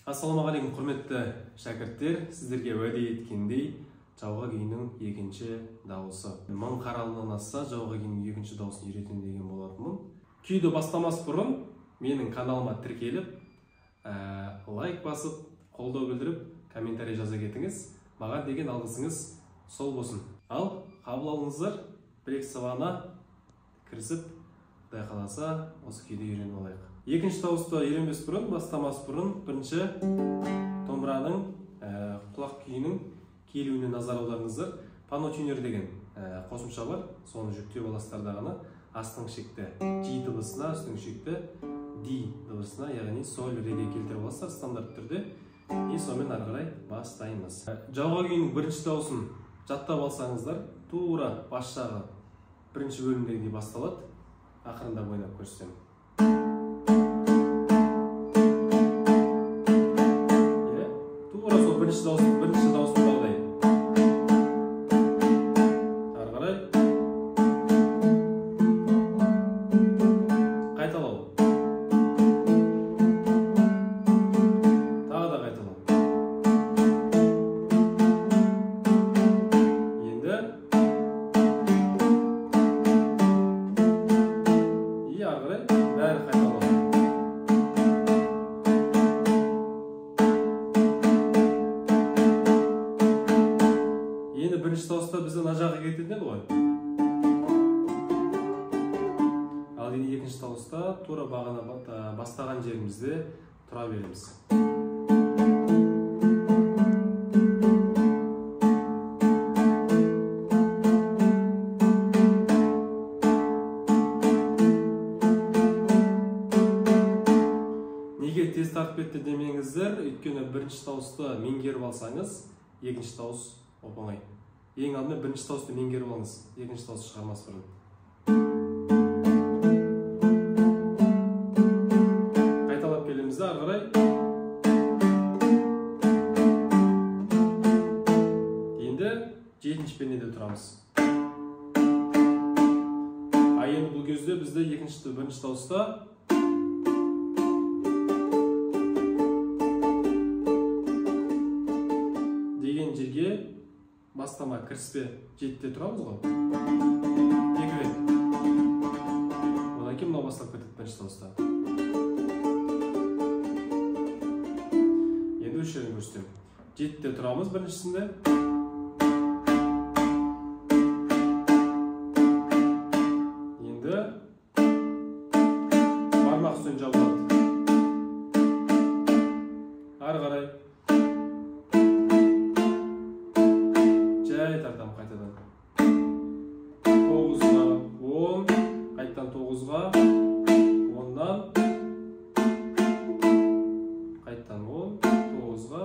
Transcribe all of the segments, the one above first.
Ассалаумағалейкум құрметті шәкірттер, сіздерге уәде еткендей жауға күйінің екінші дауысы. Мың қаралынан асса жауға күйінің екінші дауысын үйретем деген болатынмын. Күйді бастамас бұрын менің каналыма тіркеліп, лайк басып, қолдау білдіріп, комментарий жаза кетіңіз. Маған деген алғысыңыз сол болсын. Ал қабыл алыңыздар, бір-екі сабағына кірісіп, Құдай қаласа осы күйді үйреніп алайық. Екінші дауысты үйренбес бұрын, бастамас бұрын, бірінші домбыраның құлақ күйінің келуіне назар аударыңыздар. Панотюнер деген қосымша бар, соны жүктеп аласыздар да ғана астың шекті G дыбысына, үстің шекті D дыбысына, яғни соль реге келтіріп аласыздар стандарт түрде. И сонымен ары қарай бастаймыз. Жауға күйінің бірінші дауысын жаттап алсаңыздар, тура бас жағы бірінші бөлімдегідей басталады. Ақырында ойнап көрсетемін. Тура сол бірінші дауысын бағдай. Ары қарай. Қайталау. Тағы да қайталау. Енді ары қарай бәрі қайталау. Енді бірінші дауыста бізді мына жаққа кететін еді ғой. Ал енді екінші дауыста тура бағана бастаған жерімізде тұра береміз. Неге тез тартып кетті демеңіздер, өйткені бірінші дауысты меңгеріп алсаңыз, екінші дауыс оп-оңай. Ең алдымен бірінші дауысты меңгеріп алыңыз, екінші дауысты шығармас бұрын. Қайталап келеміз де, ары қарай. Енді жетінші пернеде тұрамыз. Енді бұл кезде бізде бірінші дауыста деген жерге бастама кіріспе жетіде тұрамыз ғой. Екі рет. Одан кейін мынау бастап кетеді бірінші дауыста. Енді үш жерден көрсетемін. Жетіде тұрамыз біріншісінде. Енді бармақ үстінен жабылады. Ары қарай. Жай тартам қайтадан. 9-ға 10, қайттан 9-ға 10-нан, қайттан 10, 9-ға.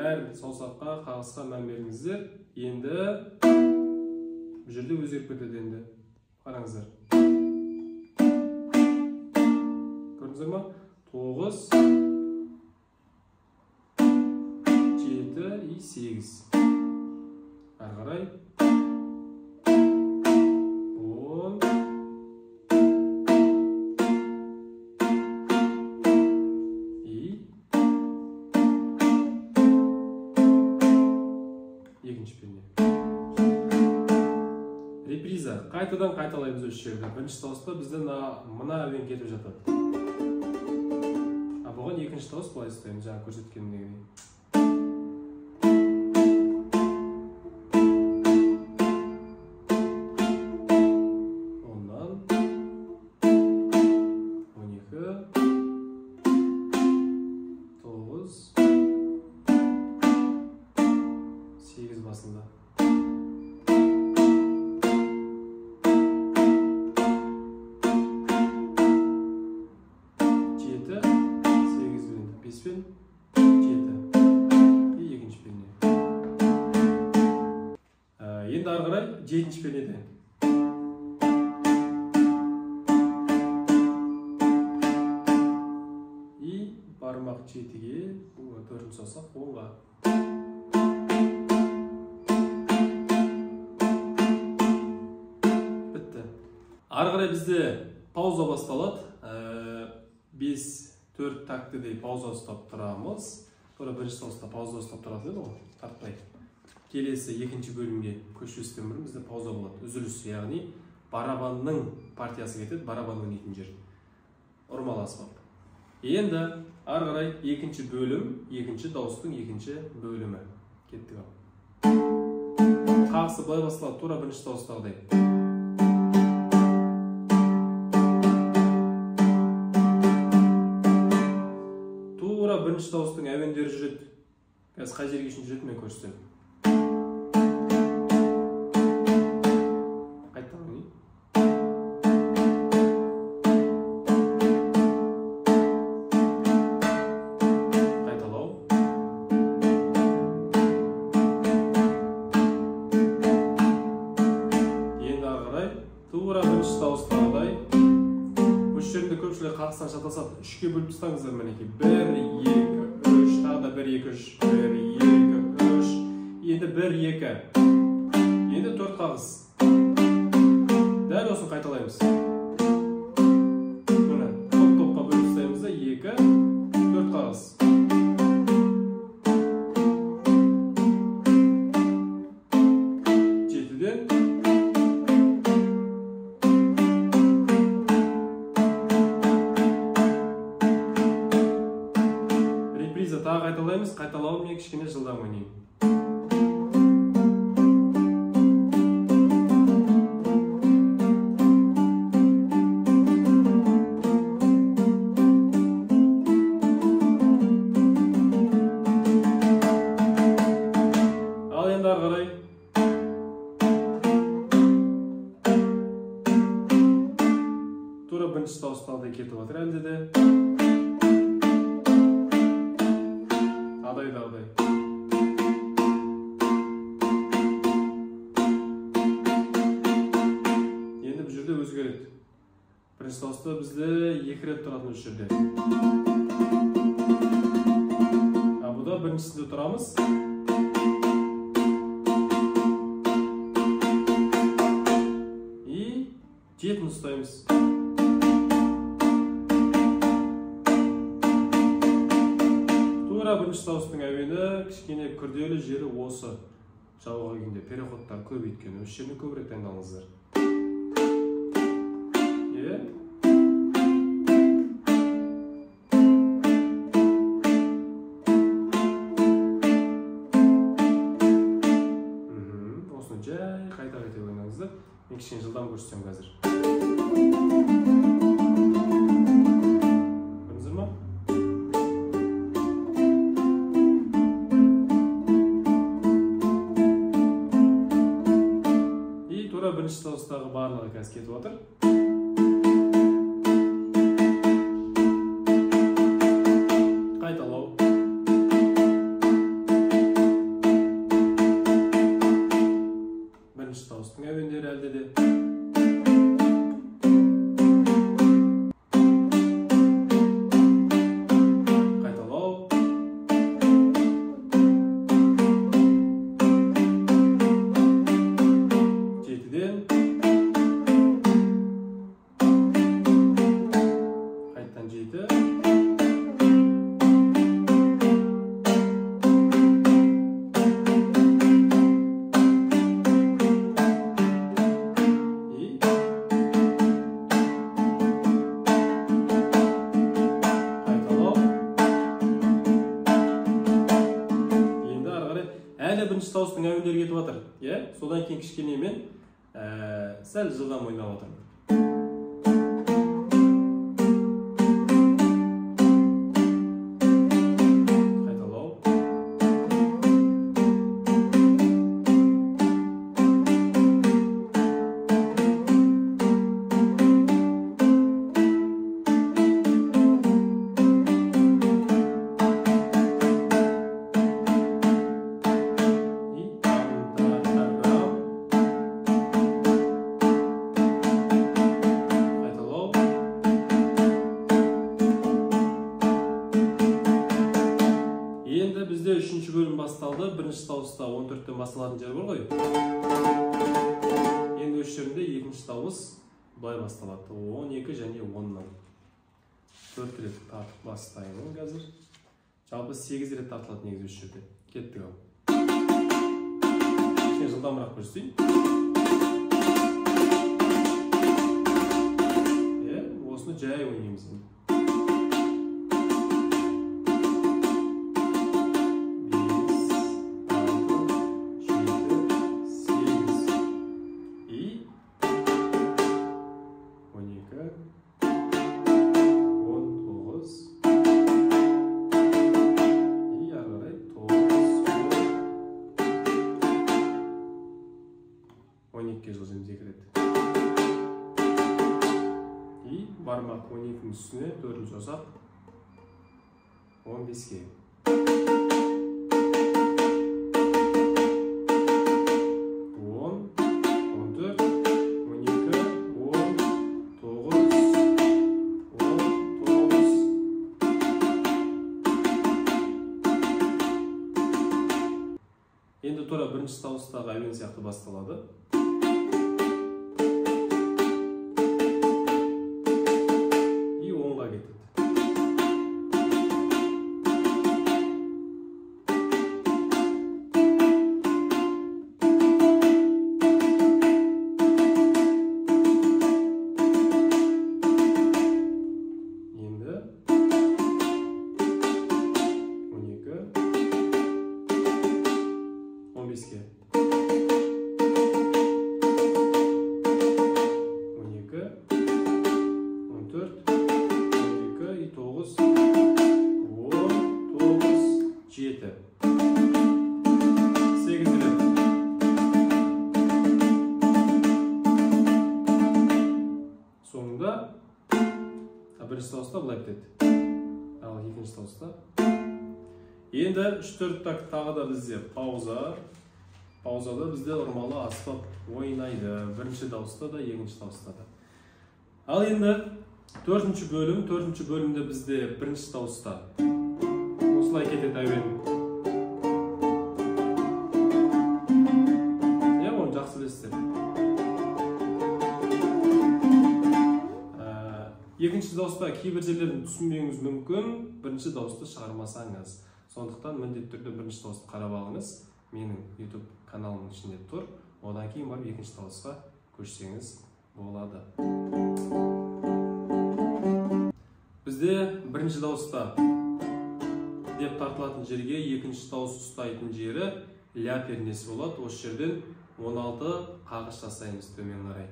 Әр саусаққа, қағысқа мән беріңіздер. Енді бұл жерде өзгеріп кетеді енді. Қараңыздар. Көрдіңіздер ма? 9 и 8. Ары қарай. 10. И екінші перне. Реприза. Қайтадан қайталаймыз осы жерде. Бірінші дауыста бізден мына әуен кетіп жатады. Бұған екінші дауыс былай ұстаймыз, жаңа көрсеткенімдегідей. Басында. 7, 8 5 7. И екінші перне. Енді ары қарай жетінші пернеде. И бармақ 7-ге, төртінші саусақ 10-ға. Ары қарай бізде пауза басталады. Biz 4 taktide пауза ұстап тұрамыз. Тура бірінші дауыста пауза ұстап тұрады еді ғой, тартпай. Келесі екінші бөлімге көшірістен бұрын бізде пауза болады. Үзіліс, яғни барабанның партиясы кетеді, барабан ойнайтын жер. Ұрмалы аспап. Енді ары қарай екінші бөлім, екінші дауыстың екінші бөлімі. Кеттік ал. Қағысы былай басталады, тура бірінші дауыстағыдай. Тура бірінші дауыстың әуендері жүреді. Қазір қай жерге үшін жүреді мен көрсетемін. Қағыстан шатасады. Үшке бөліп тұстаңыздар мінеке. 1, 2, 3, тағы да 1, 2, 3, 1, 2, 3. Енді 1, 2. Енді 4 қағыз. Дәл осын қайталаймыз. Міне, топ-топқа бөліп тұстаймыз да 2, 4 қағыз. Қайталауым мен кішкене жылдам ойнайын. Ал енді ары қарай. Тура бірінші дауыстағыдай кетіп отыр әлде де. Адай. Енді бұл жерде өзгереді. Бірінші дауыста бізде 2 рет тұратын осы жерде. Бұда біріншісінде тұрамыз. И жетіні ұстаймыз. Бірінші дауыстың әуені кішкене күрделі жері осы. Жауға келгенде переходтар көп өйткені осы жеріне көбірек дайындалыңыздар. Осыны жай қайта-қайта ойнаңыздар. Мен кішкене жылдам көрсетсем қазір. Бірінші дауыстағы барлығы қазір кетіп отыр. Қайталау. Бірінші дауыстың әуендері әлде де. Бірінші дауыстың әуендері кетіп отыр. Содан кейін кішкене мен сәл жылдам ойнап отырмын. Үшінші бөлім басталды. Бірінші дауыста 14-тен басталатын жер бар ғой. Енді осы жерінде екінші дауыс былай басталады. 12 және 10-нан. 4 рет тартып бастаймын қазір. Жалпы 8 рет тартылады негізі осы жерде. Кеттік ал. Кішкене жылдамырақ көрсетейін. Осыны жай ойнаймыз енді. Бармақ 12-nin üstüne 4-ünü sosaq 15-ге. 10, 14, 19, 10, 9. Енді тура бірінші дауыстағы әуен сияқты басталады. Бірінші дауыста былай бітеді. Ал екінші дауыста. Енді 3-4 такт тағы да бізде пауза. Паузада бізде ұрмалы аспап ойнайды. Бірінші дауыста да, екінші дауыста да. Ал енді төртінші бөлімде бізде бірінші дауыста. Осылай кетеді әуен. Оны жақсы білесіздер. Екінші дауыста кейбір жерлерін түсінбеуіңіз мүмкін, бірінші дауысты шығармасаңыз. Сондықтан міндетті түрде бірінші дауысты қарап алыңыз. Менің YouTube каналымның ішінде тұр. Одан кейін барып екінші дауысқа көшсеңіз болады. Бізде бірінші дауыста деп тартылатын жерге екінші дауыс ұстайтын жері ля пернесі болады. Осы жерден 16 қағыш жасаймыз төмен қарай.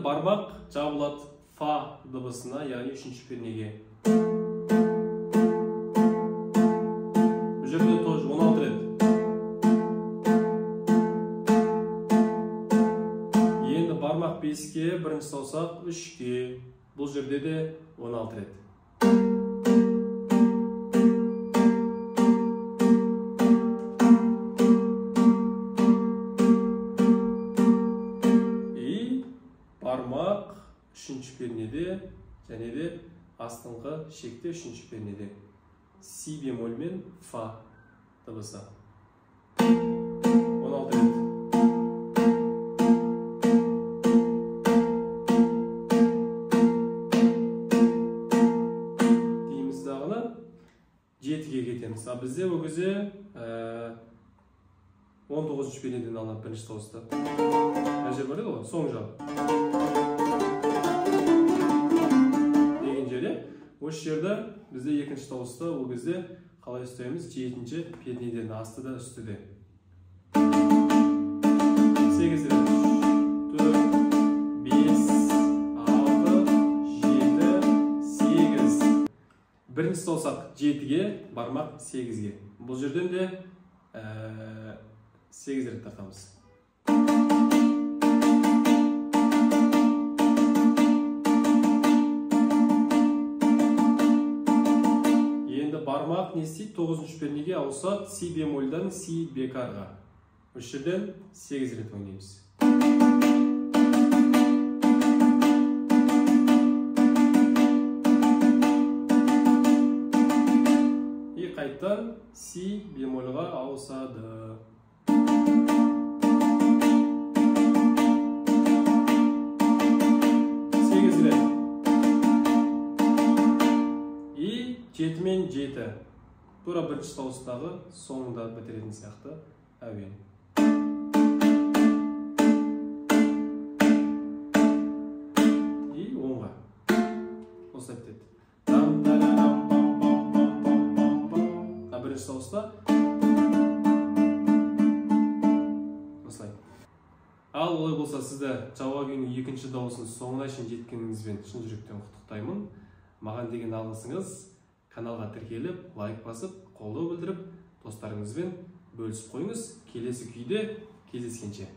Бармақ жабылады фа дыбысына, яғни үшінші пернеге. Бұл жерде тоже 16 рет. Енді бармақ 5-ке, бірінші саусақ 3-ке. Бұл жерде де 16 рет. Бармақ үшінші пернеде, және де астыңғы шекте үшінші пернеде. Си бемоль мен фа дыбысы. 16 рет. Дейміз дағыны 7-ге кетеміз. Бізде ол кезде 19-ші пернеден алады бірінші дауысты. Жер бар еді ғой, соң жағы. Деген жерде, осы жерде бізде екінші дауыста ол кезде қалай ұстаймыз? 7-ші пернеден астыда үстіде. 8 рет. 4, 5, 6, 7, 8. Бірінші саусақ 7-ге, бармақ 8-ге. Бұл жерден де 8 рет тартамыз. Бармақ не істейді? 9-ші пернеге ауысады си бемольдан си бекарға. Осы жерден 8 рет ойнаймыз. И қайта қайтадан си бемольға ауысады. Сегіз рет. И 7 мен 7. Тура бірінші дауыстағы соңында бітіретін сияқты әуен. И 10-ға. Осылай бітеді. Бірінші дауыста осылай. Ал олай болса, сізді Жауға күйінің екінші дауысын соңына шейін жеткеніңізбен шын жүректен құттықтаймын. Маған деген алғысыңыз каналға тіркеліп, лайк басып, қолдау білдіріп, достарыңызбен бөлісіп қойыңыз. Келесі күйде кездескенше.